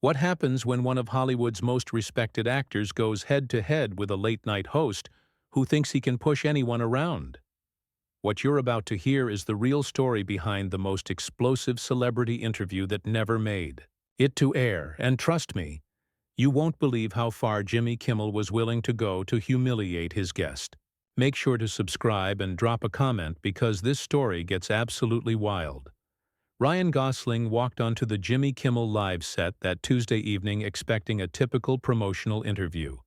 What happens when one of Hollywood's most respected actors goes head-to-head with a late-night host who thinks he can push anyone around? What you're about to hear is the real story behind the most explosive celebrity interview that never made it to air, and trust me, you won't believe how far Jimmy Kimmel was willing to go to humiliate his guest. Make sure to subscribe and drop a comment because this story gets absolutely wild. Ryan Gosling walked onto the Jimmy Kimmel Live set that Tuesday evening expecting a typical promotional interview.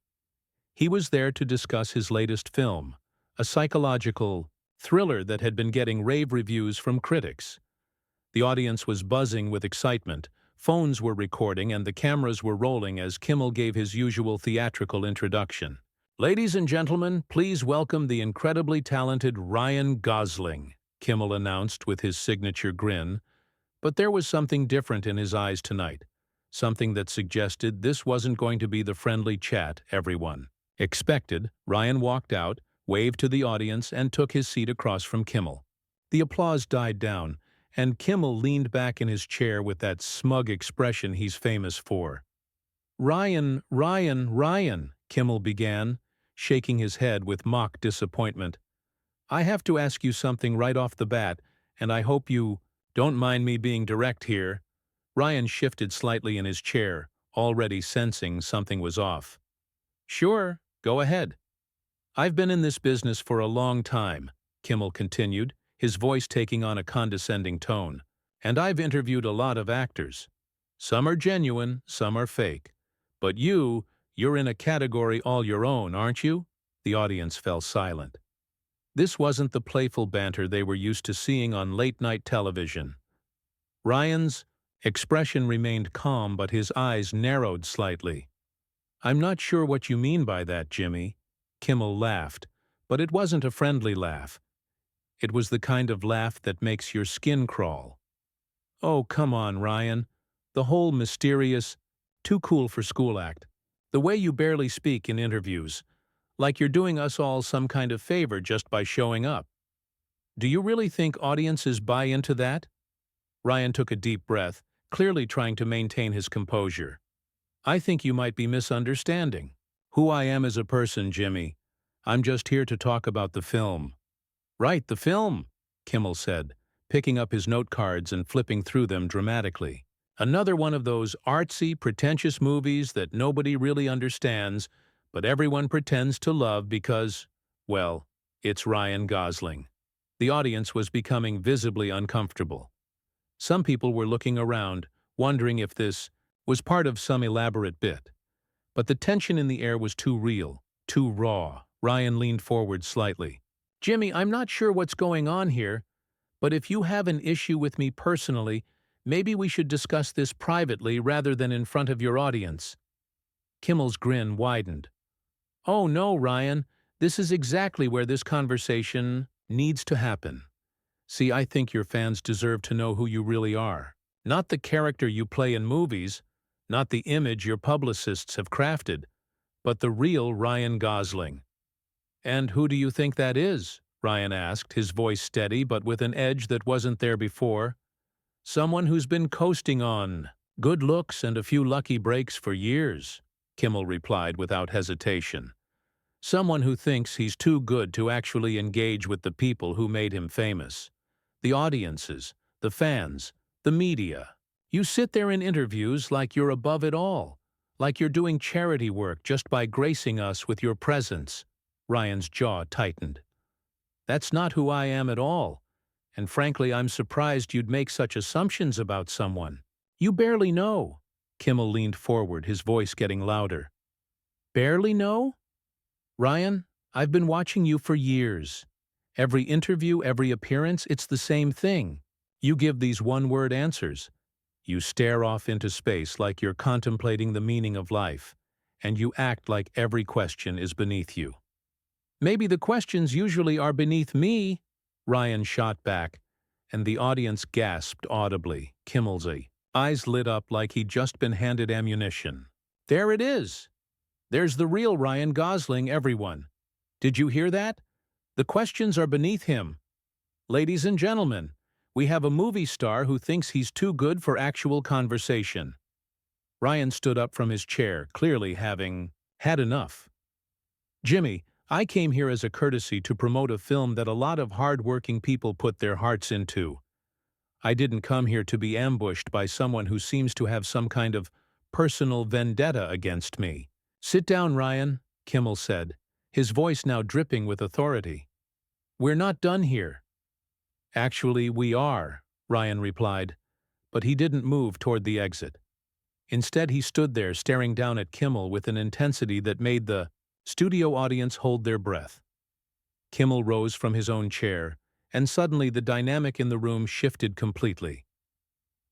He was there to discuss his latest film, a psychological thriller that had been getting rave reviews from critics. The audience was buzzing with excitement, phones were recording and the cameras were rolling as Kimmel gave his usual theatrical introduction. "Ladies and gentlemen, please welcome the incredibly talented Ryan Gosling," Kimmel announced with his signature grin. But there was something different in his eyes tonight, something that suggested this wasn't going to be the friendly chat everyone expected. Ryan walked out, waved to the audience, and took his seat across from Kimmel. The applause died down, and Kimmel leaned back in his chair with that smug expression he's famous for. Ryan," Kimmel began, shaking his head with mock disappointment. "I have to ask you something right off the bat, and I hope you don't mind me being direct here." Ryan shifted slightly in his chair, already sensing something was off. "Sure, go ahead." "I've been in this business for a long time," Kimmel continued, his voice taking on a condescending tone. "And I've interviewed a lot of actors. Some are genuine, some are fake. But you're in a category all your own, aren't you?" The audience fell silent. This wasn't the playful banter they were used to seeing on late-night television. Ryan's expression remained calm, but his eyes narrowed slightly. "I'm not sure what you mean by that, Jimmy." Kimmel laughed, but it wasn't a friendly laugh. It was the kind of laugh that makes your skin crawl. "Oh, come on, Ryan. The whole mysterious, too cool for school act. The way you barely speak in interviews. Like you're doing us all some kind of favor just by showing up. Do you really think audiences buy into that?" Ryan took a deep breath, clearly trying to maintain his composure. "I think you might be misunderstanding who I am as a person, Jimmy. I'm just here to talk about the film." "Right, the film," Kimmel said, picking up his note cards and flipping through them dramatically. "Another one of those artsy, pretentious movies that nobody really understands, but everyone pretends to love because, well, it's Ryan Gosling." The audience was becoming visibly uncomfortable. Some people were looking around, wondering if this was part of some elaborate bit. But the tension in the air was too real, too raw. Ryan leaned forward slightly. "Jimmy, I'm not sure what's going on here, but if you have an issue with me personally, maybe we should discuss this privately rather than in front of your audience." Kimmel's grin widened. "Oh no, Ryan, this is exactly where this conversation needs to happen. See, I think your fans deserve to know who you really are. Not the character you play in movies, not the image your publicists have crafted, but the real Ryan Gosling." "And who do you think that is?" Ryan asked, his voice steady but with an edge that wasn't there before. "Someone who's been coasting on good looks and a few lucky breaks for years," Kimmel replied without hesitation. "Someone who thinks he's too good to actually engage with the people who made him famous. The audiences, the fans, the media. You sit there in interviews like you're above it all, like you're doing charity work just by gracing us with your presence." Ryan's jaw tightened. "That's not who I am at all, and frankly I'm surprised you'd make such assumptions about someone. You barely know." Kimmel leaned forward, his voice getting louder. "Barely know? Ryan, I've been watching you for years. Every interview, every appearance, it's the same thing. You give these one-word answers. You stare off into space like you're contemplating the meaning of life, and you act like every question is beneath you." "Maybe the questions usually are beneath me," Ryan shot back, and the audience gasped audibly. Kimmel's eyes lit up like he'd just been handed ammunition. "There it is. There's the real Ryan Gosling, everyone. Did you hear that? The questions are beneath him. Ladies and gentlemen, we have a movie star who thinks he's too good for actual conversation." Ryan stood up from his chair, clearly having had enough. Jimmy, I came here as a courtesy to promote a film that a lot of hard-working people put their hearts into. I didn't come here to be ambushed by someone who seems to have some kind of personal vendetta against me. Sit down, Ryan, Kimmel said, his voice now dripping with authority. We're not done here. Actually, we are, Ryan replied, but he didn't move toward the exit. Instead, he stood there staring down at Kimmel with an intensity that made the studio audience hold their breath. Kimmel rose from his own chair, and suddenly the dynamic in the room shifted completely.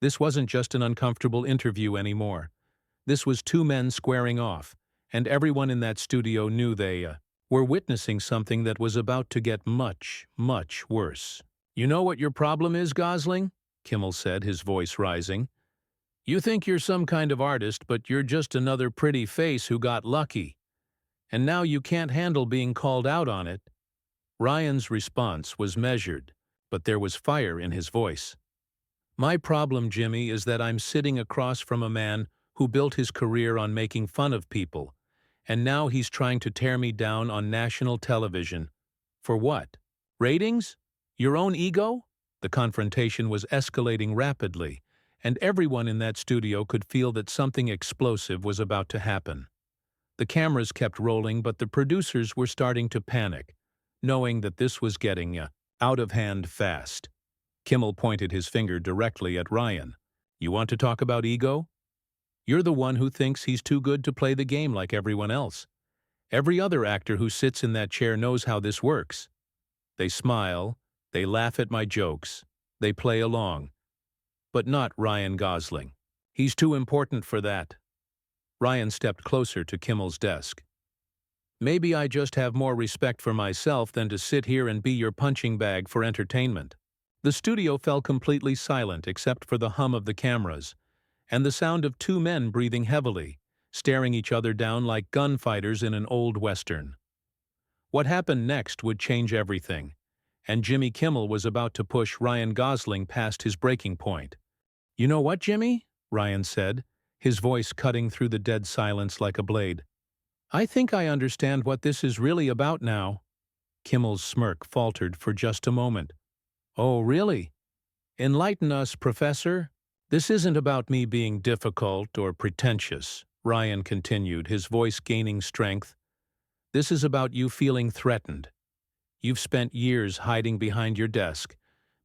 This wasn't just an uncomfortable interview anymore. This was two men squaring off, and everyone in that studio knew they were witnessing something that was about to get much, much worse. You know what your problem is, Gosling? Kimmel said, his voice rising. You think you're some kind of artist, but you're just another pretty face who got lucky. And now you can't handle being called out on it. Ryan's response was measured, but there was fire in his voice. My problem, Jimmy, is that I'm sitting across from a man who built his career on making fun of people, and now he's trying to tear me down on national television. For what? Ratings? Your own ego? The confrontation was escalating rapidly, and everyone in that studio could feel that something explosive was about to happen. The cameras kept rolling, but the producers were starting to panic, knowing that this was getting out of hand fast. Kimmel pointed his finger directly at Ryan. You want to talk about ego? You're the one who thinks he's too good to play the game like everyone else. Every other actor who sits in that chair knows how this works. They smile, they laugh at my jokes, they play along. But not Ryan Gosling. He's too important for that. Ryan stepped closer to Kimmel's desk. Maybe I just have more respect for myself than to sit here and be your punching bag for entertainment. The studio fell completely silent except for the hum of the cameras, and the sound of two men breathing heavily, staring each other down like gunfighters in an old western. What happened next would change everything, and Jimmy Kimmel was about to push Ryan Gosling past his breaking point. You know what, Jimmy? Ryan said, his voice cutting through the dead silence like a blade. I think I understand what this is really about now. Kimmel's smirk faltered for just a moment. Oh, really? Enlighten us, Professor. This isn't about me being difficult or pretentious, Ryan continued, his voice gaining strength. This is about you feeling threatened. You've spent years hiding behind your desk,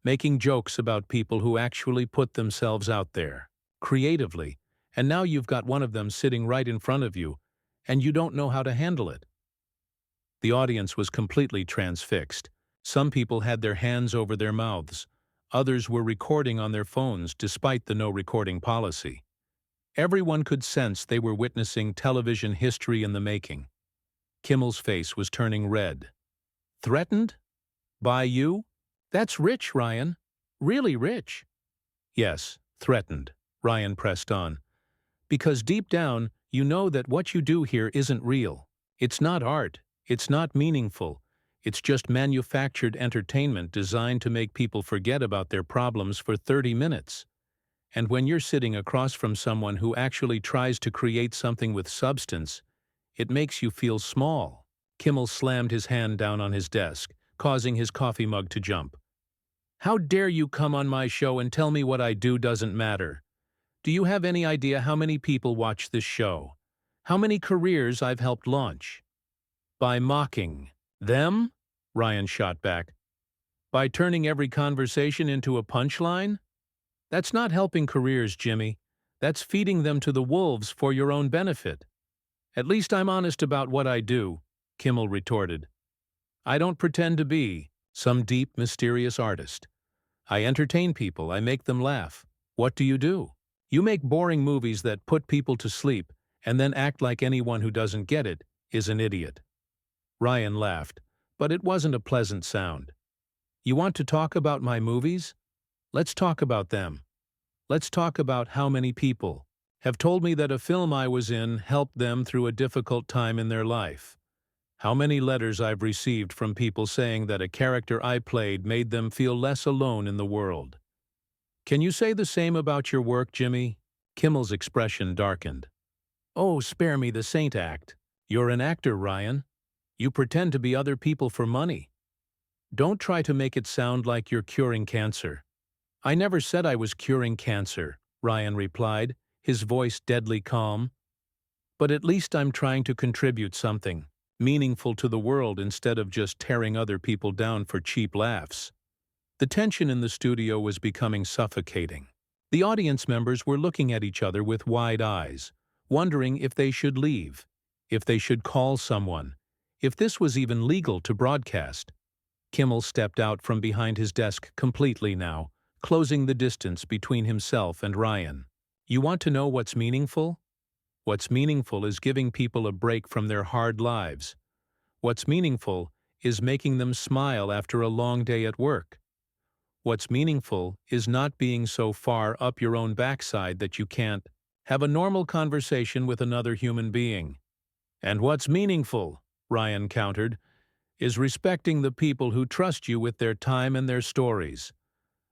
making jokes about people who actually put themselves out there, creatively, and now you've got one of them sitting right in front of you, and you don't know how to handle it. The audience was completely transfixed. Some people had their hands over their mouths. Others were recording on their phones despite the no-recording policy. Everyone could sense they were witnessing television history in the making. Kimmel's face was turning red. Threatened? By you? That's rich, Ryan. Really rich. Yes, threatened, Ryan pressed on. Because deep down, you know that what you do here isn't real. It's not art. It's not meaningful. It's just manufactured entertainment designed to make people forget about their problems for 30 minutes. And when you're sitting across from someone who actually tries to create something with substance, it makes you feel small. Kimmel slammed his hand down on his desk, causing his coffee mug to jump. How dare you come on my show and tell me what I do doesn't matter? Do you have any idea how many people watch this show? How many careers I've helped launch? By mocking them? Ryan shot back. By turning every conversation into a punchline? That's not helping careers, Jimmy. That's feeding them to the wolves for your own benefit. At least I'm honest about what I do, Kimmel retorted. I don't pretend to be some deep, mysterious artist. I entertain people, I make them laugh. What do? You make boring movies that put people to sleep and then act like anyone who doesn't get it is an idiot. Ryan laughed, but it wasn't a pleasant sound. You want to talk about my movies? Let's talk about them. Let's talk about how many people have told me that a film I was in helped them through a difficult time in their life. How many letters I've received from people saying that a character I played made them feel less alone in the world. Can you say the same about your work, Jimmy? Kimmel's expression darkened. Oh, spare me the saint act. You're an actor, Ryan. You pretend to be other people for money. Don't try to make it sound like you're curing cancer. I never said I was curing cancer, Ryan replied, his voice deadly calm. But at least I'm trying to contribute something meaningful to the world instead of just tearing other people down for cheap laughs. The tension in the studio was becoming suffocating. The audience members were looking at each other with wide eyes, wondering if they should leave, if they should call someone, if this was even legal to broadcast. Kimmel stepped out from behind his desk completely now, closing the distance between himself and Ryan. You want to know what's meaningful? What's meaningful is giving people a break from their hard lives. What's meaningful is making them smile after a long day at work. What's meaningful is not being so far up your own backside that you can't have a normal conversation with another human being. And what's meaningful, Ryan countered, is respecting the people who trust you with their time and their stories.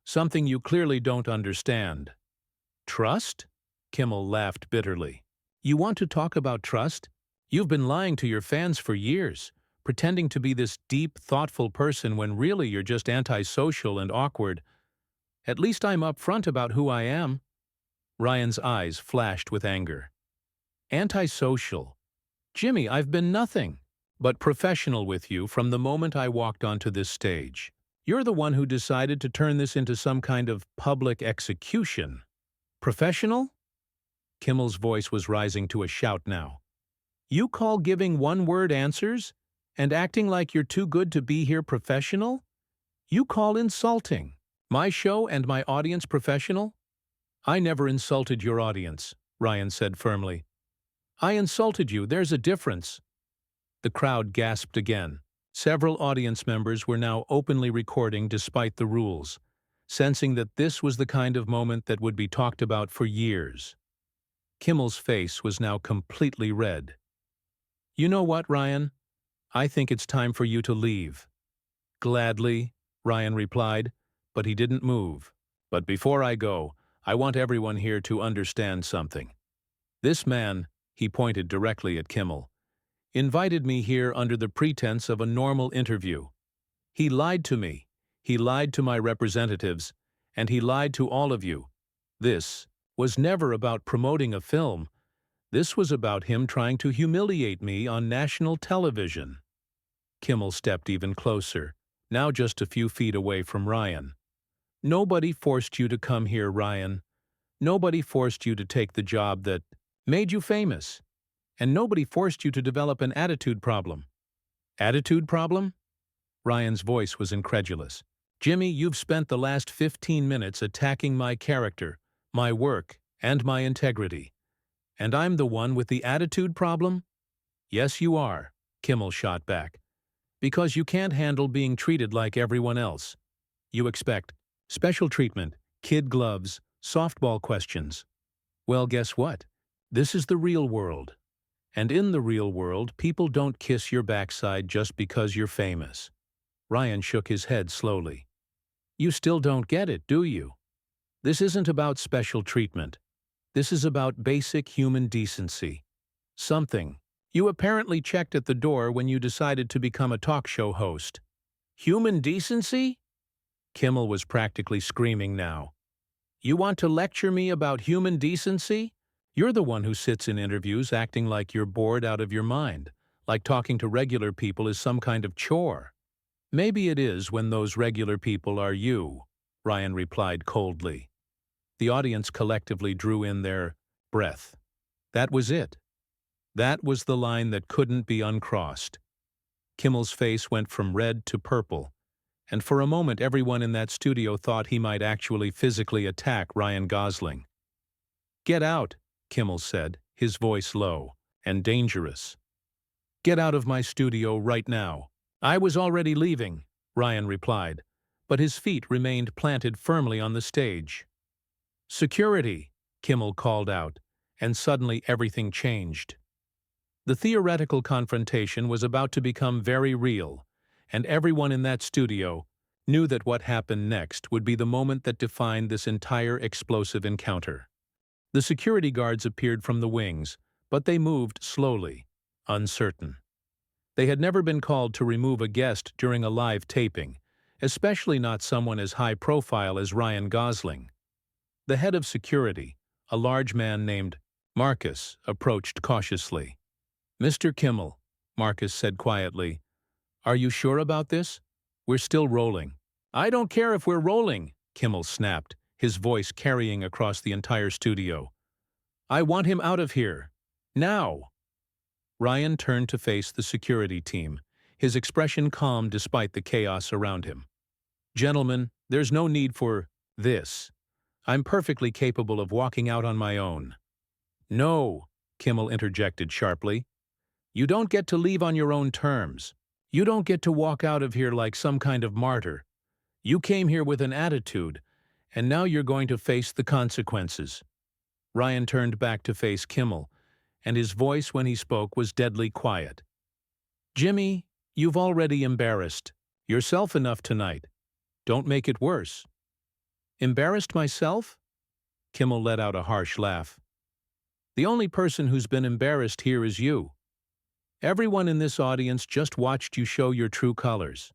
Something you clearly don't understand. Trust? Kimmel laughed bitterly. You want to talk about trust? You've been lying to your fans for years, pretending to be this deep, thoughtful person when really you're just antisocial and awkward. At least I'm upfront about who I am. Ryan's eyes flashed with anger. Antisocial? Jimmy, I've been nothing but professional with you from the moment I walked onto this stage. You're the one who decided to turn this into some kind of public execution. Professional? Kimmel's voice was rising to a shout now. You call giving one-word answers and acting like you're too good to be here professional? You call insulting my show and my audience professional? I never insulted your audience, Ryan said firmly. I insulted you, there's a difference. The crowd gasped again. Several audience members were now openly recording despite the rules, sensing that this was the kind of moment that would be talked about for years. Kimmel's face was now completely red. You know what, Ryan? I think it's time for you to leave. Gladly, Ryan replied, but he didn't move. But before I go, I want everyone here to understand something. This man, he pointed directly at Kimmel, invited me here under the pretense of a normal interview. He lied to me, he lied to my representatives, and he lied to all of you. This was never about promoting a film. This was about him trying to humiliate me on national television. Kimmel stepped even closer, now just a few feet away from Ryan. Nobody forced you to come here, Ryan. Nobody forced you to take the job that made you famous. And nobody forced you to develop an attitude problem. Attitude problem? Ryan's voice was incredulous. Jimmy, you've spent the last 15 minutes attacking my character, my work, and my integrity. And I'm the one with the attitude problem? Yes, you are, Kimmel shot back. Because you can't handle being treated like everyone else. You expect special treatment, kid gloves, softball questions. Well, guess what? This is the real world. And in the real world, people don't kiss your backside just because you're famous. Ryan shook his head slowly. You still don't get it, do you? This isn't about special treatment. This is about basic human decency. Something you apparently checked at the door when you decided to become a talk show host. Human decency? Kimmel was practically screaming now. You want to lecture me about human decency? You're the one who sits in interviews acting like you're bored out of your mind, like talking to regular people is some kind of chore. Maybe it is when those regular people are you, Ryan replied coldly. The audience collectively drew in their breath. That was it. That was the line that couldn't be uncrossed. Kimmel's face went from red to purple, and for a moment everyone in that studio thought he might actually physically attack Ryan Gosling. Get out, Kimmel said, his voice low and dangerous. Get out of my studio right now. I was already leaving, Ryan replied, but his feet remained planted firmly on the stage. Security, Kimmel called out, and suddenly everything changed. The theoretical confrontation was about to become very real, and everyone in that studio knew that what happened next would be the moment that defined this entire explosive encounter. The security guards appeared from the wings, but they moved slowly, uncertain. They had never been called to remove a guest during a live taping, especially not someone as high profile as Ryan Gosling. The head of security, a large man named Marcus, approached cautiously. "Mr. Kimmel," Marcus said quietly, "are you sure about this? We're still rolling." "I don't care if we're rolling," Kimmel snapped, his voice carrying across the entire studio. "I want him out of here. Now!" Ryan turned to face the security team, his expression calm despite the chaos around him. "Gentlemen, there's no need for this. I'm perfectly capable of walking out on my own." "No," Kimmel interjected sharply. "You don't get to leave on your own terms. You don't get to walk out of here like some kind of martyr. You came here with an attitude, and now you're going to face the consequences." Ryan turned back to face Kimmel, and his voice when he spoke was deadly quiet. "Jimmy, you've already embarrassed yourself enough tonight. Don't make it worse." "Embarrassed myself?" Kimmel let out a harsh laugh. "The only person who's been embarrassed here is you. Everyone in this audience just watched you show your true colors.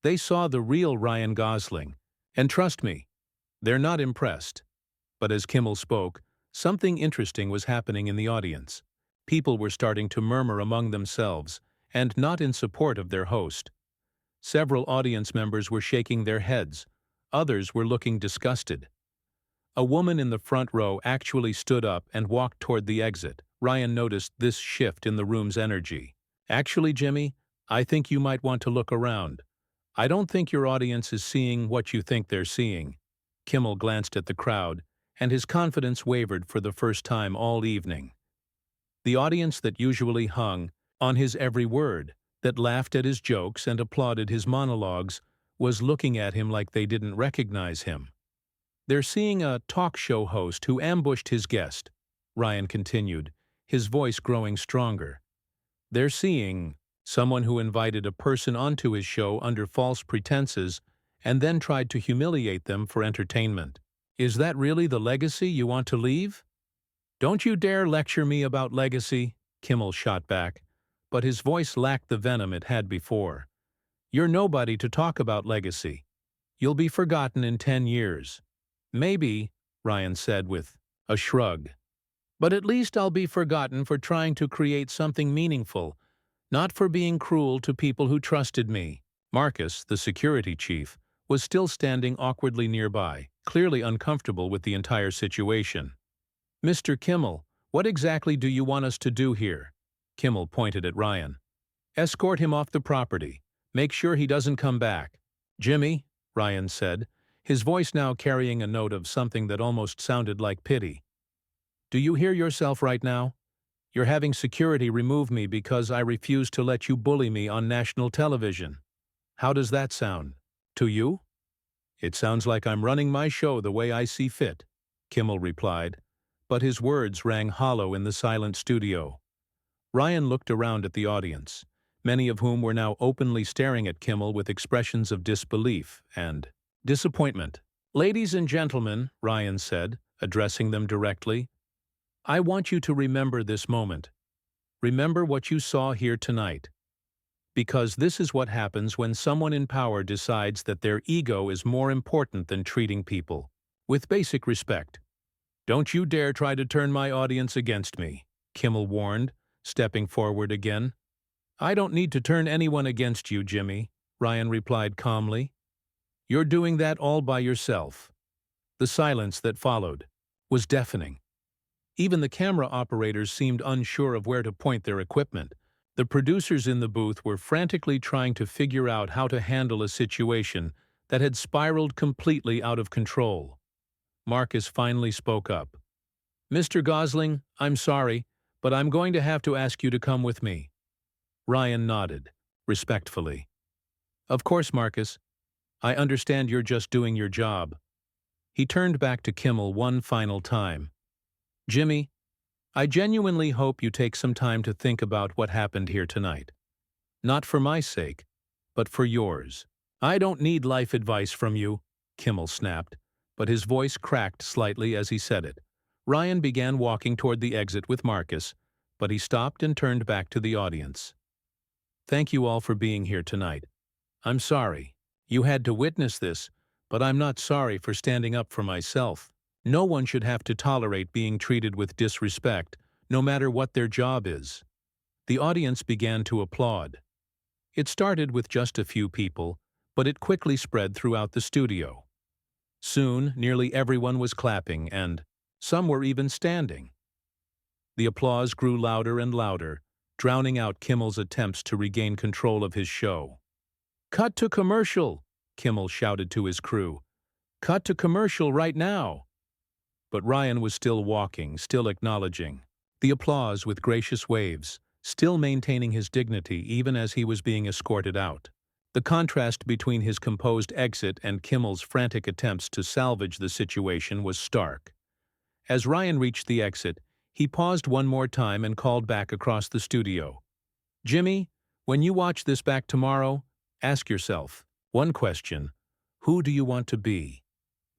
They saw the real Ryan Gosling, and trust me, they're not impressed." But as Kimmel spoke, something interesting was happening in the audience. People were starting to murmur among themselves, and not in support of their host. Several audience members were shaking their heads. Others were looking disgusted. A woman in the front row actually stood up and walked toward the exit. Ryan noticed this shift in the room's energy. "Actually, Jimmy, I think you might want to look around. I don't think your audience is seeing what you think they're seeing." Kimmel glanced at the crowd, and his confidence wavered for the first time all evening. The audience that usually hung on his every word, that laughed at his jokes and applauded his monologues, was looking at him like they didn't recognize him. "They're seeing a talk show host who ambushed his guest," Ryan continued, his voice growing stronger. "They're seeing someone who invited a person onto his show under false pretenses and then tried to humiliate them for entertainment. Is that really the legacy you want to leave?" "Don't you dare lecture me about legacy," Kimmel shot back, but his voice lacked the venom it had before. "You're nobody to talk about legacy. You'll be forgotten in 10 years. "Maybe," Ryan said with a shrug. "But at least I'll be forgotten for trying to create something meaningful, not for being cruel to people who trusted me." Marcus, the security chief, was still standing awkwardly nearby, clearly uncomfortable with the entire situation. "Mr. Kimmel, what exactly do you want us to do here?" Kimmel pointed at Ryan. "Escort him off the property. Make sure he doesn't come back." "Jimmy," Ryan said, his voice now carrying a note of something that almost sounded like pity. "Do you hear yourself right now? You're having security remove me because I refuse to let you bully me on national television. How does that sound to you?" "It sounds like I'm running my show the way I see fit," Kimmel replied, but his words rang hollow in the silent studio. Ryan looked around at the audience, many of whom were now openly staring at Kimmel with expressions of disbelief and disappointment. "Ladies and gentlemen," Ryan said, addressing them directly, "I want you to remember this moment. Remember what you saw here tonight. Because this is what happens when someone in power decides that their ego is more important than treating people with basic respect. Don't you dare try to turn my audience against me," Kimmel warned, stepping forward again. "I don't need to turn anyone against you, Jimmy," Ryan replied calmly. "You're doing that all by yourself." The silence that followed was deafening. Even the camera operators seemed unsure of where to point their equipment. The producers in the booth were frantically trying to figure out how to handle a situation that had spiraled completely out of control. Marcus finally spoke up. "Mr. Gosling, I'm sorry, but I'm going to have to ask you to come with me." Ryan nodded, respectfully. "Of course, Marcus. I understand you're just doing your job." He turned back to Kimmel one final time. "Jimmy, I genuinely hope you take some time to think about what happened here tonight. Not for my sake, but for yours." "I don't need life advice from you," Kimmel snapped, but his voice cracked slightly as he said it. Ryan began walking toward the exit with Marcus, but he stopped and turned back to the audience. Thank you all for being here tonight. I'm sorry. You had to witness this, but I'm not sorry for standing up for myself. No one should have to tolerate being treated with disrespect, no matter what their job is. The audience began to applaud. It started with just a few people, but it quickly spread throughout the studio. Soon, nearly everyone was clapping, and some were even standing. The applause grew louder and louder, drowning out Kimmel's attempts to regain control of his show. "Cut to commercial!" Kimmel shouted to his crew. "Cut to commercial right now!" But Ryan was still walking, still acknowledging the applause with gracious waves, still maintaining his dignity even as he was being escorted out. The contrast between his composed exit and Kimmel's frantic attempts to salvage the situation was stark. As Ryan reached the exit, he paused one more time and called back across the studio. "Jimmy, when you watch this back tomorrow, ask yourself one question: who do you want to be?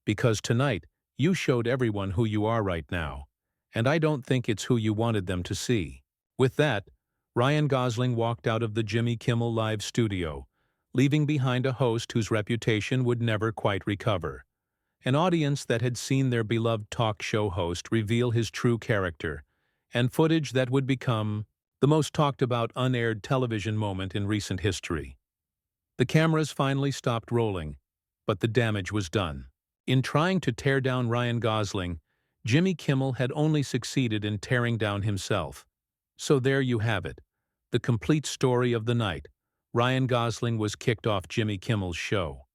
Because tonight, you showed everyone who you are right now, and I don't think it's who you wanted them to see." With that, Ryan Gosling walked out of the Jimmy Kimmel Live studio, leaving behind a host whose reputation would never quite recover. An audience that had seen their beloved talk show host reveal his true character, and footage that would become the most talked about unaired television moment in recent history. The cameras finally stopped rolling, but the damage was done. In trying to tear down Ryan Gosling, Jimmy Kimmel had only succeeded in tearing down himself. So there you have it, the complete story of the night. Ryan Gosling was kicked off Jimmy Kimmel's show.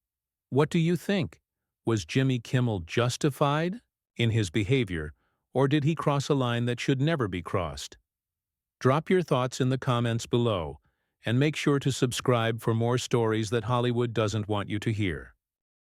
What do you think? Was Jimmy Kimmel justified in his behavior, or did he cross a line that should never be crossed? Drop your thoughts in the comments below, and make sure to subscribe for more stories that Hollywood doesn't want you to hear.